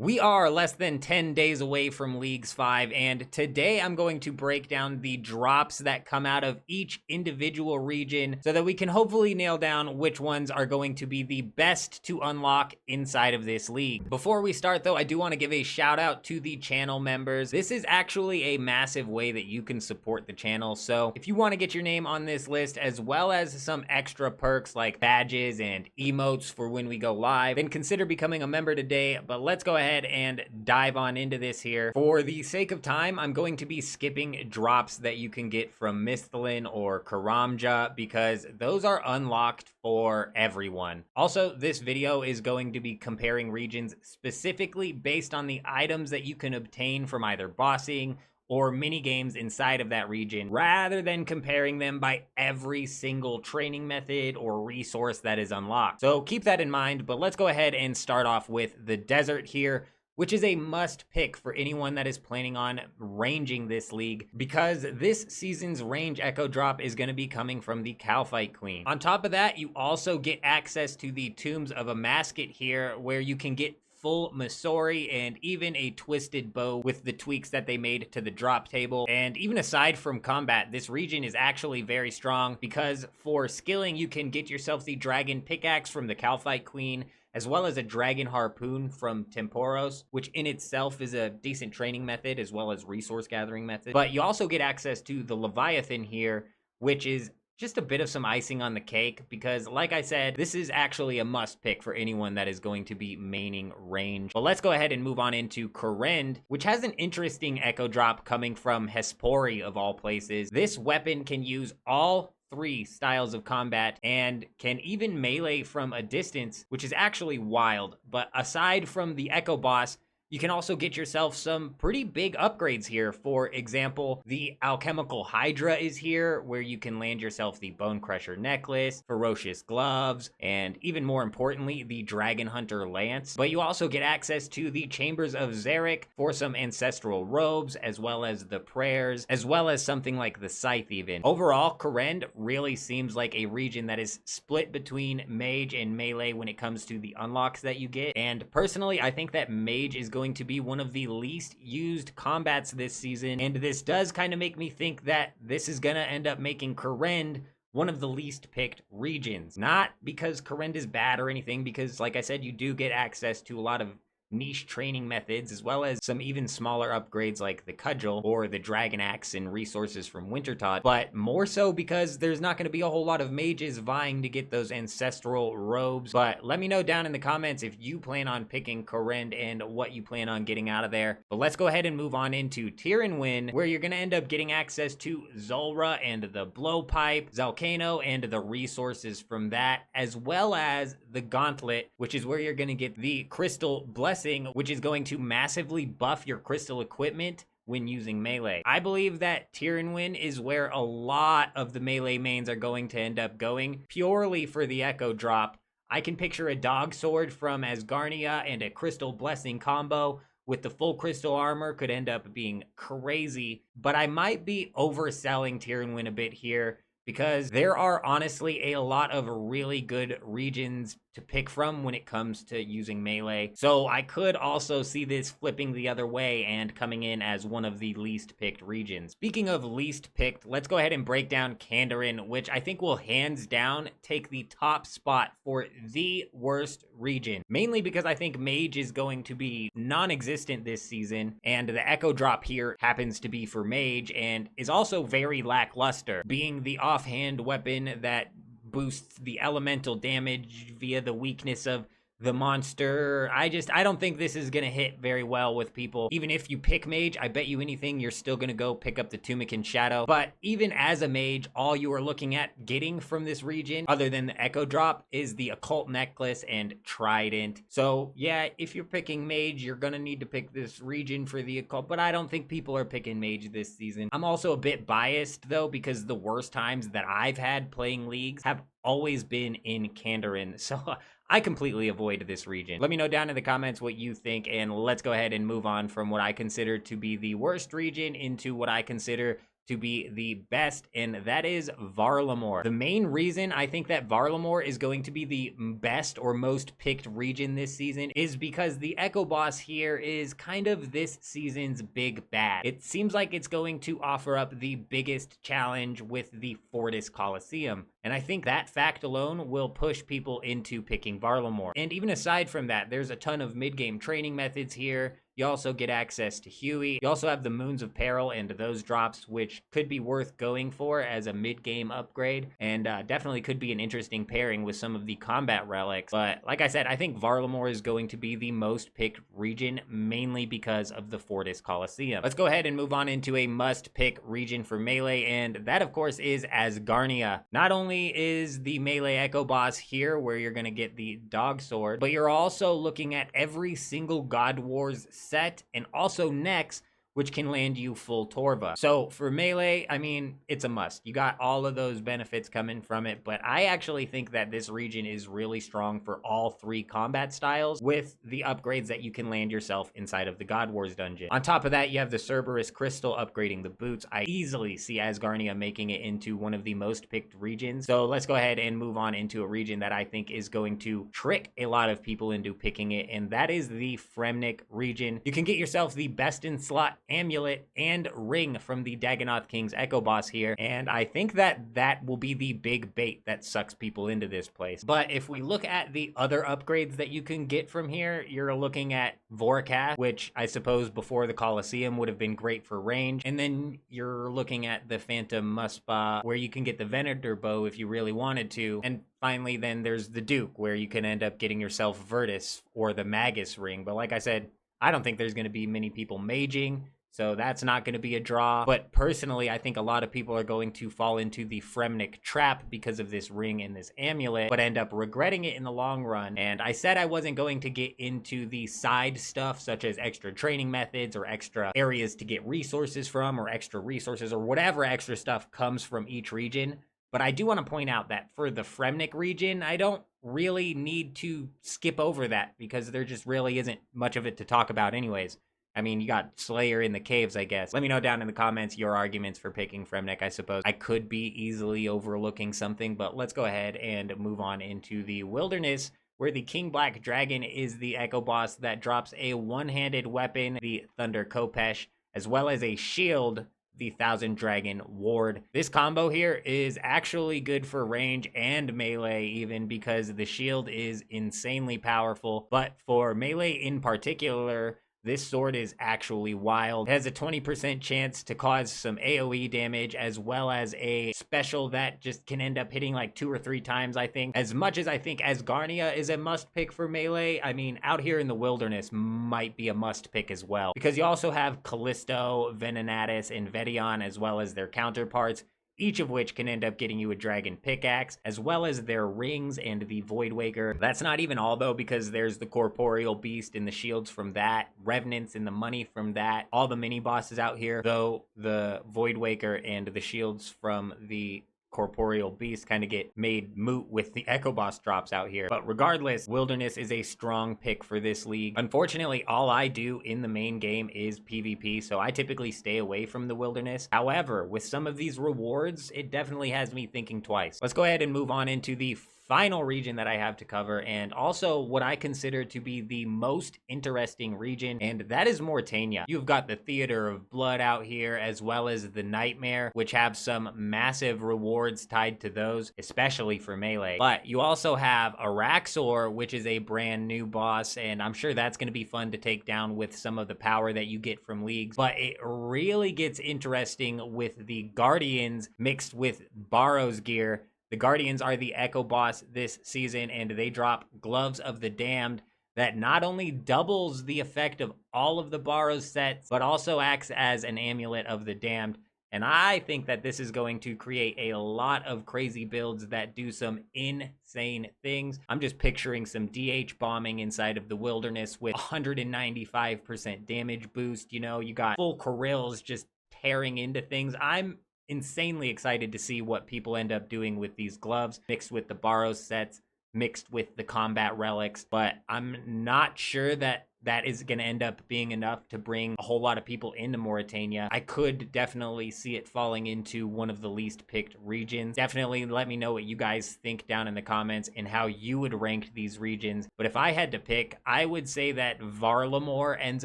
We are less than 10 days away from Leagues 5, and today I'm going to break down the drops that come out of each individual region so that we can hopefully nail down which ones are going to be the best to unlock inside of this league. Before we start though, I do want to give a shout out to the channel members. This is actually a massive way that you can support the channel, so if you want to get your name on this list as well as some extra perks like badges and emotes for when we go live, then consider becoming a member today. But let's go ahead and dive on into this here. For the sake of time, I'm going to be skipping drops that you can get from Misthalin or Karamja because those are unlocked for everyone. Also, this video is going to be comparing regions specifically based on the items that you can obtain from either bossing or mini games inside of that region, rather than comparing them by every single training method or resource that is unlocked. So keep that in mind, but let's go ahead and start off with the desert here, which is a must pick for anyone that is planning on ranging this league, because this season's range echo drop is going to be coming from the Kalphite Queen. On top of that, you also get access to the Tombs of a Masket here, where you can get full Masori and even a twisted bow with the tweaks that they made to the drop table. And even aside from combat, this region is actually very strong because for skilling, you can get yourself the dragon pickaxe from the Kalphite Queen, as well as a dragon harpoon from Temporos, which in itself is a decent training method as well as resource gathering method. But you also get access to the Leviathan here, which is just a bit of some icing on the cake because, like I said, this is actually a must pick for anyone that is going to be maining range. But let's go ahead and move on into KOUREND, which has an interesting echo drop coming from Hespori of all places. This weapon can use all three styles of combat and can even melee from a distance, which is actually wild. But aside from the echo boss, you can also get yourself some pretty big upgrades here. For example, the Alchemical Hydra is here, where you can land yourself the Bone Crusher Necklace, Ferocious Gloves, and even more importantly, the Dragon Hunter Lance. But you also get access to the Chambers of Xeric for some Ancestral Robes, as well as the Prayers, as well as something like the Scythe even. Overall, KOUREND really seems like a region that is split between Mage and Melee when it comes to the unlocks that you get. And personally, I think that Mage is going to be one of the least used combats this season, and this does kind of make me think that this is gonna end up making KOUREND one of the least picked regions. Not because KOUREND is bad or anything, because like I said, you do get access to a lot of niche training methods, as well as some even smaller upgrades like the Cudgel or the Dragon Axe and resources from Wintertodt, but more so because there's not going to be a whole lot of mages vying to get those ancestral robes. But let me know down in the comments if you plan on picking KOUREND and what you plan on getting out of there. But let's go ahead and move on into TIRANNWN, where you're going to end up getting access to Zulrah and the Blowpipe, Zalcano and the resources from that, as well as the Gauntlet, which is where you're going to get the Crystal Blessing, which is going to massively buff your crystal equipment when using melee. I believe that TIRANNWN is where a lot of the melee mains are going to end up going, purely for the echo drop. I can picture a dog sword from ASGARNIA and a crystal blessing combo with the full crystal armor could end up being crazy, but I might be overselling TIRANNWN a bit here, because there are honestly a lot of really good regions to pick from when it comes to using melee. So I could also see this flipping the other way and coming in as one of the least picked regions. Speaking of least picked, let's go ahead and break down KANDARIN, which I think will hands down take the top spot for the worst region. Mainly because I think Mage is going to be non-existent this season, and the echo drop here happens to be for Mage and is also very lackluster, being the offhand weapon that boosts the elemental damage via the weakness of the monster. I don't think this is gonna hit very well with people. Even if you pick Mage, I bet you anything you're still gonna go pick up the Tunican Shadow. But even as a Mage, all you are looking at getting from this region, other than the echo drop, is the Occult Necklace and Trident. So yeah, if you're picking Mage, you're gonna need to pick this region for the occult, but I don't think people are picking Mage this season. I'm also a bit biased though, because the worst times that I've had playing Leagues have always been in KANDARIN, so I completely avoid this region. Let me know down in the comments what you think, and let's go ahead and move on from what I consider to be the worst region into what I consider to be the best, and that is VARLAMORE. The main reason I think that VARLAMORE is going to be the best or most picked region this season is because the Echo Boss here is kind of this season's big bad. It seems like it's going to offer up the biggest challenge with the Fortis Coliseum, and I think that fact alone will push people into picking VARLAMORE. And even aside from that, there's a ton of mid-game training methods here. You also get access to Huey. You also have the Moons of Peril and those drops, which could be worth going for as a mid-game upgrade, and definitely could be an interesting pairing with some of the combat relics. But like I said, I think VARLAMORE is going to be the most picked region, mainly because of the Fortis Coliseum. Let's go ahead and move on into a must-pick region for Melee, and that, of course, is ASGARNIA. Not only is the Melee Echo Boss here, where you're going to get the Dog Sword, but you're also looking at every single God Wars set, and also next, which can land you full Torva. So for Melee, I mean, it's a must. You got all of those benefits coming from it, but I actually think that this region is really strong for all three combat styles with the upgrades that you can land yourself inside of the God Wars dungeon. On top of that, you have the Cerberus Crystal upgrading the boots. I easily see ASGARNIA making it into one of the most picked regions. So let's go ahead and move on into a region that I think is going to trick a lot of people into picking it, and that is the FREMENNIK region. You can get yourself the best in slot amulet and ring from the Dagannoth King's Echo Boss here, and I think that that will be the big bait that sucks people into this place. But if we look at the other upgrades that you can get from here, you're looking at Vorkath, which I suppose before the Coliseum would have been great for range, and then you're looking at the Phantom Muspa, where you can get the Venator bow if you really wanted to, and finally then there's the Duke, where you can end up getting yourself Virtus or the Magus ring. But like I said, I don't think there's going to be many people maging, so that's not going to be a draw. But personally, I think a lot of people are going to fall into the FREMENNIK trap because of this ring and this amulet, but end up regretting it in the long run. And I said I wasn't going to get into the side stuff, such as extra training methods or extra areas to get resources from, or extra resources, or whatever extra stuff comes from each region. But I do want to point out that for the FREMENNIK region, I don't really need to skip over that because there just really isn't much of it to talk about anyways. I mean, you got Slayer in the caves, I guess. Let me know down in the comments your arguments for picking FREMENNIK. I suppose I could be easily overlooking something, but let's go ahead and move on into the wilderness, where the King Black Dragon is the Echo Boss that drops a one-handed weapon, the Thunder Khopesh, as well as a shield, the Thousand Dragon Ward. This combo here is actually good for range and melee even, because the shield is insanely powerful, but for melee in particular, this sword is actually wild. It has a 20% chance to cause some AoE damage, as well as a special that just can end up hitting like 2 or 3 times, I think. As much as I think ASGARNIA is a must pick for melee, I mean, out here in the wilderness might be a must pick as well, because you also have Callisto, Venenatis, and Vedion, as well as their counterparts, each of which can end up getting you a dragon pickaxe, as well as their rings and the Void Waker. That's not even all though, because there's the Corporeal Beast and the shields from that, Revenants and the money from that, all the mini bosses out here, though the Void Waker and the shields from the Corporeal Beast kind of get made moot with the Echo Boss drops out here. But regardless, Wilderness is a strong pick for this league. Unfortunately, all I do in the main game is PvP, so I typically stay away from the Wilderness. However, with some of these rewards, it definitely has me thinking twice. Let's go ahead and move on into the final region that I have to cover, and also what I consider to be the most interesting region, and that is MORYTANIA. You've got the Theater of Blood out here, as well as the Nightmare, which have some massive rewards tied to those, especially for melee. But you also have Araxor, which is a brand new boss, and I'm sure that's going to be fun to take down with some of the power that you get from leagues. But it really gets interesting with the Guardians mixed with Barrow's gear. The Guardians are the Echo Boss this season, and they drop Gloves of the Damned that not only doubles the effect of all of the Barrows sets, but also acts as an Amulet of the Damned. And I think that this is going to create a lot of crazy builds that do some insane things. I'm just picturing some DH bombing inside of the Wilderness with 195% damage boost. You know, you got full Corrills just tearing into things. I'm insanely excited to see what people end up doing with these gloves, mixed with the Barrows sets, mixed with the combat relics, but I'm not sure that that is going to end up being enough to bring a whole lot of people into Mauritania, I could definitely see it falling into one of the least picked regions. Definitely let me know what you guys think down in the comments and how you would rank these regions. But if I had to pick, I would say that VARLAMORE ends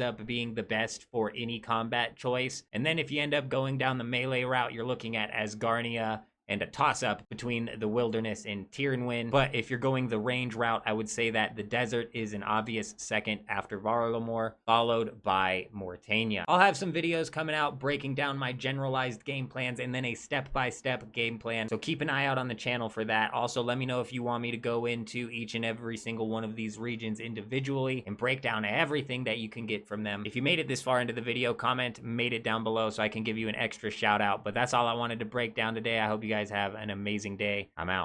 up being the best for any combat choice. And then if you end up going down the melee route, you're looking at ASGARNIA and a toss-up between the wilderness and TIRANNWN. But if you're going the range route, I would say that the desert is an obvious second after VARLAMORE, followed by Mauritania. I'll have some videos coming out breaking down my generalized game plans and then a step-by-step game plan, so keep an eye out on the channel for that. Also, let me know if you want me to go into each and every single one of these regions individually and break down everything that you can get from them. If you made it this far into the video, comment "made it" down below so I can give you an extra shout out. But that's all I wanted to break down today. I hope you guys have an amazing day. I'm out.